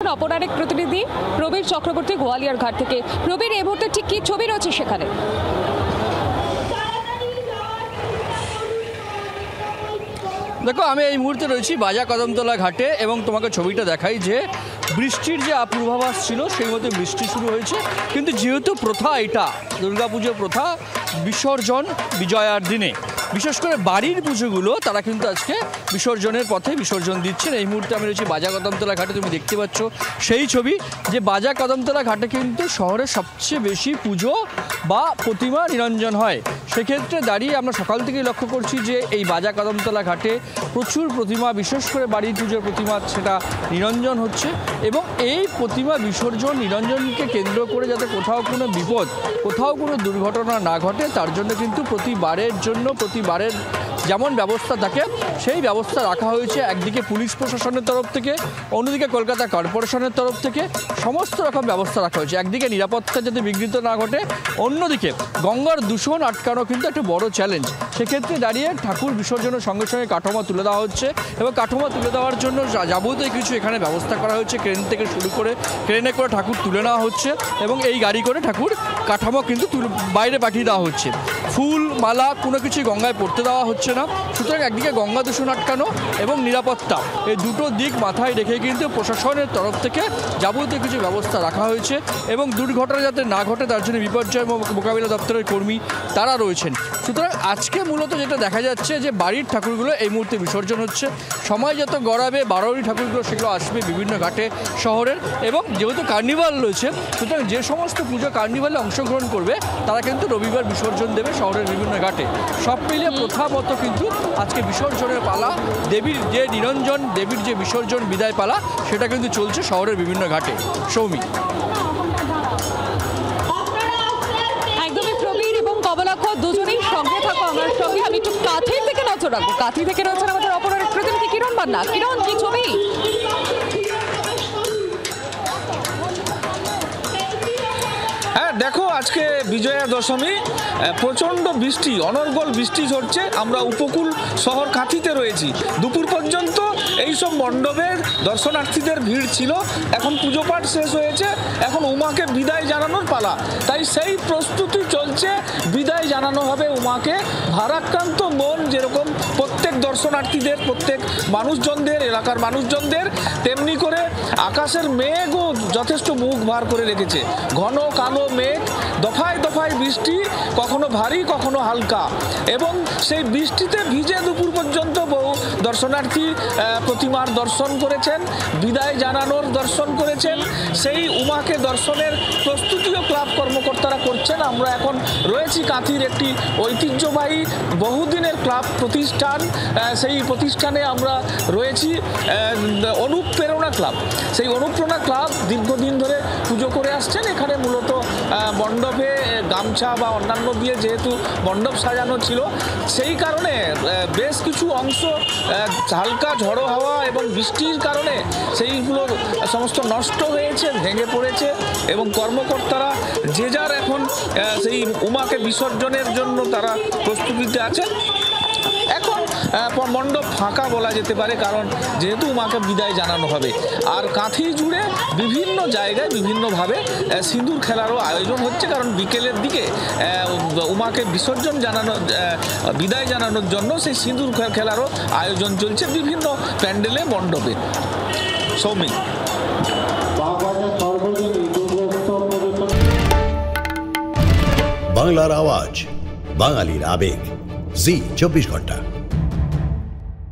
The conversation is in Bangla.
দেখছেন অপর আরেক প্রতিনিধি প্রবীর চক্রবর্তী গোয়ালিয়র ঘাট থেকে। প্রবীর, এই মুহূর্তে ঠিক কি ছবি রয়েছে সেখানে? দেখো, আমি এই মুহূর্তে রয়েছি বাজা কদমতলা ঘাটে এবং তোমাকে ছবিটা দেখাই যে বৃষ্টির যে পূর্বাভাস ছিল সেই মতো বৃষ্টি শুরু হয়েছে। কিন্তু যেহেতু প্রথা, এটা দুর্গাপুজো প্রথা, বিসর্জন বিজয়ার দিনে বিশেষ করে বাড়ির পুজোগুলো তারা কিন্তু আজকে বিসর্জনের পথে বিসর্জন দিচ্ছেন। এই মুহূর্তে আমি রয়েছি বাজা কদমতলা ঘাটে। তুমি দেখতে পাচ্ছ সেই ছবি যে বাজা কদমতলা ঘাটে কিন্তু শহরের সবচেয়ে বেশি পুজো বা প্রতিমা নিরঞ্জন হয়। সেক্ষেত্রে দাঁড়িয়ে আমরা সকাল থেকেই লক্ষ্য করছি যে এই বাজা কদমতলা ঘাটে প্রচুর প্রতিমা, বিশেষ করে বাড়ির পুজোর প্রতিমা, সেটা নিরঞ্জন হচ্ছে। এবং এই প্রতিমা বিসর্জন নিরঞ্জনকে কেন্দ্র করে যাতে কোথাও কোনো বিপদ, কোথাও কোনো দুর্ঘটনা না ঘটে, তার জন্য কিন্তু প্রতিবারের যেমন ব্যবস্থা থাকে সেই ব্যবস্থা রাখা হয়েছে। একদিকে পুলিশ প্রশাসনের তরফ থেকে, অন্যদিকে কলকাতা কর্পোরেশনের তরফ থেকে সমস্ত রকম ব্যবস্থা রাখা হয়েছে। একদিকে নিরাপত্তা যাতে বিঘ্নিত না ঘটে, অন্যদিকে গঙ্গার দূষণ আটকানো কিন্তু একটা বড় চ্যালেঞ্জ। সেক্ষেত্রে দাঁড়িয়ে ঠাকুর বিসর্জনের সঙ্গে সঙ্গে কাঠামো তুলে দেওয়া হচ্ছে এবং কাঠামো তুলে দেওয়ার জন্য যাবতীয় কিছু এখানে ব্যবস্থা করা হচ্ছে। ক্রেন থেকে শুরু করে ক্রেনে করে ঠাকুর তুলে নেওয়া হচ্ছে এবং এই গাড়ি করে ঠাকুর কাঠামো কিন্তু বাইরে পাঠিয়ে দেওয়া হচ্ছে। ফুল মালা কোনো কিছুই গঙ্গায় পড়তে দেওয়া হচ্ছে না। সুতরাং একদিকে গঙ্গা দূষণ আটকানো এবং নিরাপত্তা, এই দুটো দিক মাথায় রেখে কিন্তু প্রশাসনের তরফ থেকে যাবতীয় কিছু ব্যবস্থা রাখা হয়েছে এবং দুর্ঘটনা যাতে না ঘটে তার জন্য বিপর্যয় মোকাবিলা দপ্তরের কর্মী তারা রয়েছেন। সুতরাং আজকে মূলত যেটা দেখা যাচ্ছে যে বাড়ির ঠাকুরগুলো এই মুহূর্তে বিসর্জন হচ্ছে। সময় যত গড়াবে বারোয়ারি ঠাকুরগুলো সেগুলো আসবে বিভিন্ন ঘাটে শহরের। এবং যেহেতু কার্নিভাল রয়েছে, সুতরাং যে সমস্ত পুজো কার্নিভালে অংশগ্রহণ করবে তারা কিন্তু রবিবার বিসর্জন দেবে শহরের বিভিন্ন ঘাটে। সব মিলিয়ে প্রথা মতো কিন্তু আজকে বিসর্জনের পালা, দেবীর যে নিরঞ্জন, দেবীর যে বিসর্জন বিদায় পালা, সেটা কিন্তু চলছে শহরের বিভিন্ন ঘাটে। সৌমি, একদমই প্রবীর এবং কমলাক্ষ দুজনেই সঙ্গে থাকো আমার সঙ্গে। আমি একটু কাঁথি থেকে নজর রাখবো। কাঁথি থেকে রয়েছেন আমাদের অপর আরেক প্রতিনিধি কিরণ বান্না। কিরণ, কি ছবি? হ্যাঁ দেখো, আজকে বিজয়া দশমী, প্রচণ্ড বৃষ্টি, অনর্গল বৃষ্টি ঝরছে। আমরা উপকূল শহর কাঁথিতে রয়েছি। দুপুর পর্যন্ত এইসব মণ্ডপের দর্শনার্থীদের ভিড় ছিল। এখন পুজো পাঠ শেষ হয়েছে, এখন উমাকে বিদায় জানানোর পালা। তাই সেই প্রস্তুতি চলছে, বিদায় জানানো হবে উমাকে। ভারাক্রান্ত মন যেরকম প্রত্যেক দর্শনার্থীদের, প্রত্যেক মানুষজনদের, এলাকার মানুষজনদের, তেমনি করে আকাশের মেঘও যথেষ্ট মুখ ভার করে রেখেছে। ঘন কালো মেঘ, দফায় দফায় বৃষ্টি, কখনো ভারী কখনো হালকা। এবং সেই বৃষ্টিতে ভিজে দুপুর পর্যন্ত বহু দর্শনার্থী প্রতিমার দর্শন করেছেন, বিদায় জানানোর দর্শন করেছেন। সেই উমাকে দর্শনের প্রস্তুতিও ক্লাব কর্মকর্তারা করছেন। আমরা এখন রয়েছি কাঁথির একটি ঐতিহ্যবাহী বহুদিনের ক্লাব প্রতিষ্ঠান। সেই প্রতিষ্ঠানে আমরা রয়েছি, অনুপ্রেরণা ক্লাব। সেই অনুপ্রেরণা ক্লাব দীর্ঘদিন ধরে পুজো করে আসছেন। এখানে মূলত মণ্ডপে গামছা বা অন্যান্য দিয়ে যেহেতু মণ্ডপ সাজানো ছিল, সেই কারণে বেশ কিছু অংশ হালকা ঝড়ো হাওয়া এবং বৃষ্টির কারণে সেইগুলো সমস্ত নষ্ট হয়েছে, ভেঙে পড়েছে। এবং কর্মকর্তারা যে যার এখন সেই উমাকে বিসর্জনের জন্য তারা প্রস্তুতিতে আছেন। এখন মণ্ডপ ফাঁকা বলা যেতে পারে, কারণ যেহেতু উমাকে বিদায় জানানো হবে। আর কাঁথি জুড়ে বিভিন্ন জায়গায় বিভিন্নভাবে সিঁদুর খেলারও আয়োজন হচ্ছে, কারণ বিকেলের দিকে উমাকে বিসর্জন বিদায় জানানোর জন্য সেই সিঁদুর খেলারও আয়োজন চলছে বিভিন্ন প্যান্ডেলে, মণ্ডপে। সৌমিক, বাংলার আওয়াজ, বাঙালির আবেগ, জি 24 ঘন্টা।